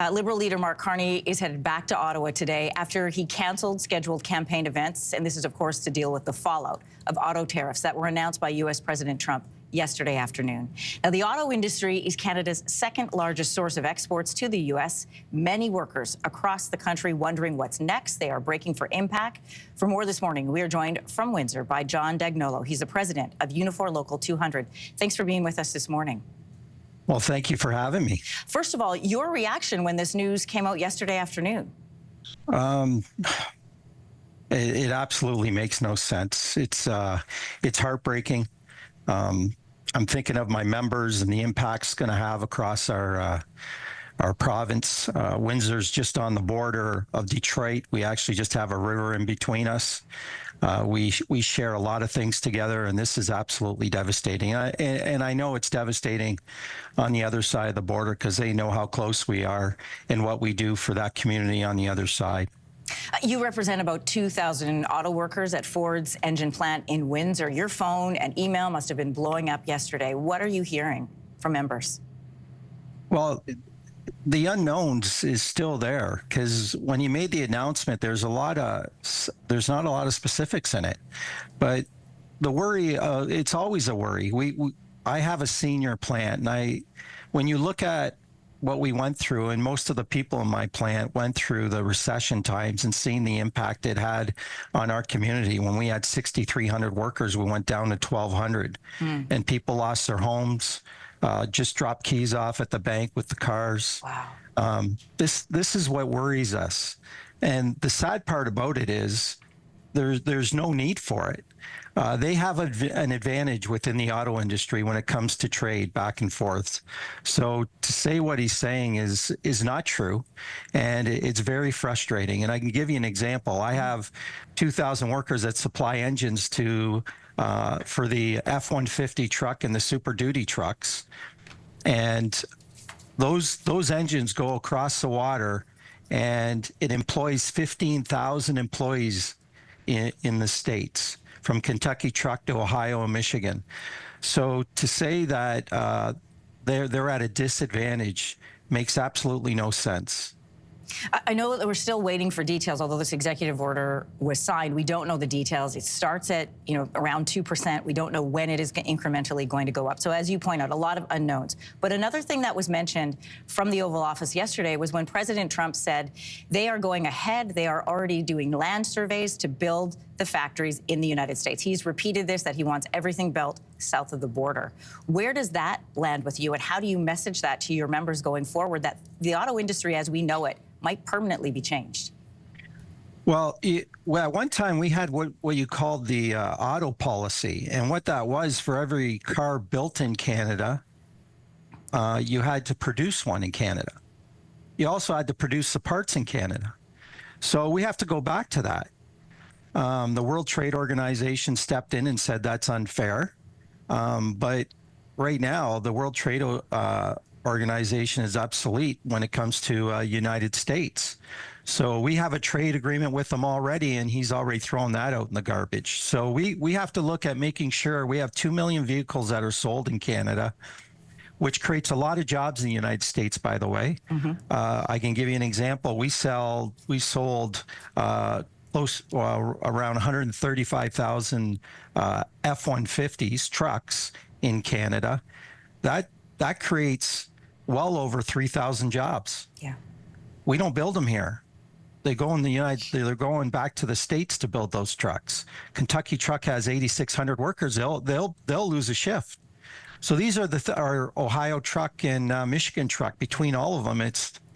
Liberal leader Mark Carney is headed back to Ottawa today after he canceled scheduled campaign events. And this is, of course, to deal with the fallout of auto tariffs that were announced by U.S. President Trump yesterday afternoon. Now, the auto industry is Canada's second largest source of exports to the U.S. Many workers across the country wondering what's next. They are breaking for impact. For more this morning, we are joined from Windsor by John Dagnolo. He's the president of Unifor Local 200. Thanks for being with us this morning. Well, thank you for having me. First of all, your reaction when this news came out yesterday afternoon? It absolutely makes no sense. It's heartbreaking. I'm thinking of my members and the impacts going to have across our province. Windsor's just on the border of Detroit. We actually just have a river in between us. We share a lot of things together, and this is absolutely devastating. And I know it's devastating on the other side of the border because they know how close we are and what we do for that community on the other side. You represent about 2,000 auto workers at Ford's engine plant in Windsor. Your phone and email must have been blowing up yesterday. What are you hearing from members? Well, the unknowns is still there because when you made the announcement, there's not a lot of specifics in it, but the worry, it's always a worry. I have a senior plant, and when you look at what we went through, and most of the people in my plant went through the recession times and seeing the impact it had on our community. When we had 6,300 workers, we went down to 1,200, and people lost their homes. Just dropped keys off at the bank with the cars. Wow. This is what worries us. And the sad part about it is there's no need for it. They have an advantage within the auto industry when it comes to trade back and forth. So to say what he's saying is not true, and it's very frustrating. And I can give you an example. I have 2,000 workers that supply engines to for the F-150 truck and the Super Duty trucks, and those engines go across the water, and it employs 15,000 employees in the States, from Kentucky truck to Ohio and Michigan. So to say that they're at a disadvantage makes absolutely no sense. I know that we're still waiting for details, although this executive order was signed. We don't know the details. It starts at, around 2%. We don't know when it is incrementally going to go up. So as you point out, a lot of unknowns. But another thing that was mentioned from the Oval Office yesterday was when President Trump said they are going ahead. They are already doing land surveys to build the factories in the United States. He's repeated this, that he wants everything built south of the border. Where does that land with you, and how do you message that to your members going forward, that the auto industry as we know it might permanently be changed? Well, at one time we had what you called the auto policy, and what that was, for every car built in Canada, you had to produce one in Canada. You also had to produce the parts in Canada. So we have to go back to that. The World Trade Organization stepped in and said that's unfair. But right now, the World Trade Organization is obsolete when it comes to United States. So we have a trade agreement with them already, and he's already thrown that out in the garbage. So we have to look at making sure we have 2 million vehicles that are sold in Canada, which creates a lot of jobs in the United States, by the way. I can give you an example. We sold around 135,000 F-150s trucks in Canada. That creates well over 3,000 jobs. Yeah. We don't build them here. They go in they're going back to the States to build those trucks. Kentucky Truck has 8,600 workers. They'll lose a shift. So these are our Ohio Truck and Michigan Truck. Between all of them, it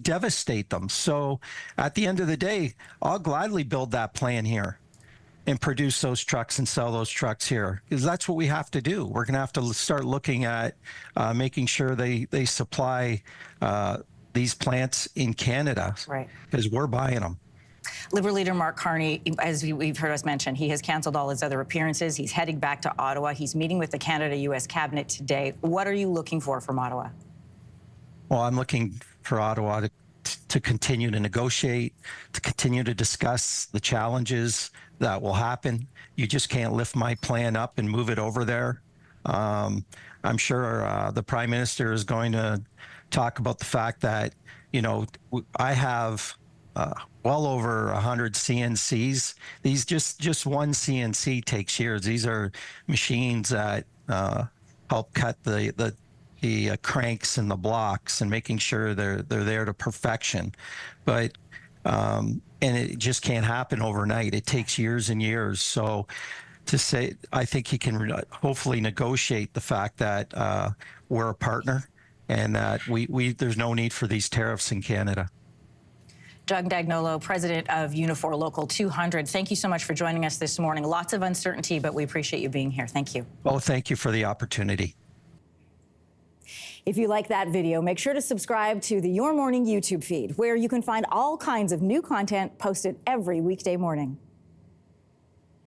devastate them. So at the end of the day, I'll gladly build that plant here and produce those trucks and sell those trucks here, because that's what we have to do. We're going to have to start looking at making sure they supply these plants in Canada, right? Because we're buying them. Liberal leader Mark Carney, as we've heard us mention, he has canceled all his other appearances. He's heading back to Ottawa. He's meeting with the Canada-U.S. cabinet today. What are you looking for from Ottawa? Well, I'm looking for Ottawa to continue to negotiate, to continue to discuss the challenges that will happen. You just can't lift my plan up and move it over there. I'm sure the Prime Minister is going to talk about the fact that, I have well over 100 CNCs. These just one CNC takes years. These are machines that help cut the cranks and the blocks and making sure they're there to perfection. But and it just can't happen overnight. It takes years and years. So to say, I think he can hopefully negotiate the fact that we're a partner and that there's no need for these tariffs in Canada. Doug Dagnolo, president of Unifor Local 200, thank you so much for joining us this morning. Lots of uncertainty, but we appreciate you being here. Thank you. Oh, thank you for the opportunity. If you like that video, make sure to subscribe to the Your Morning YouTube feed, where you can find all kinds of new content posted every weekday morning.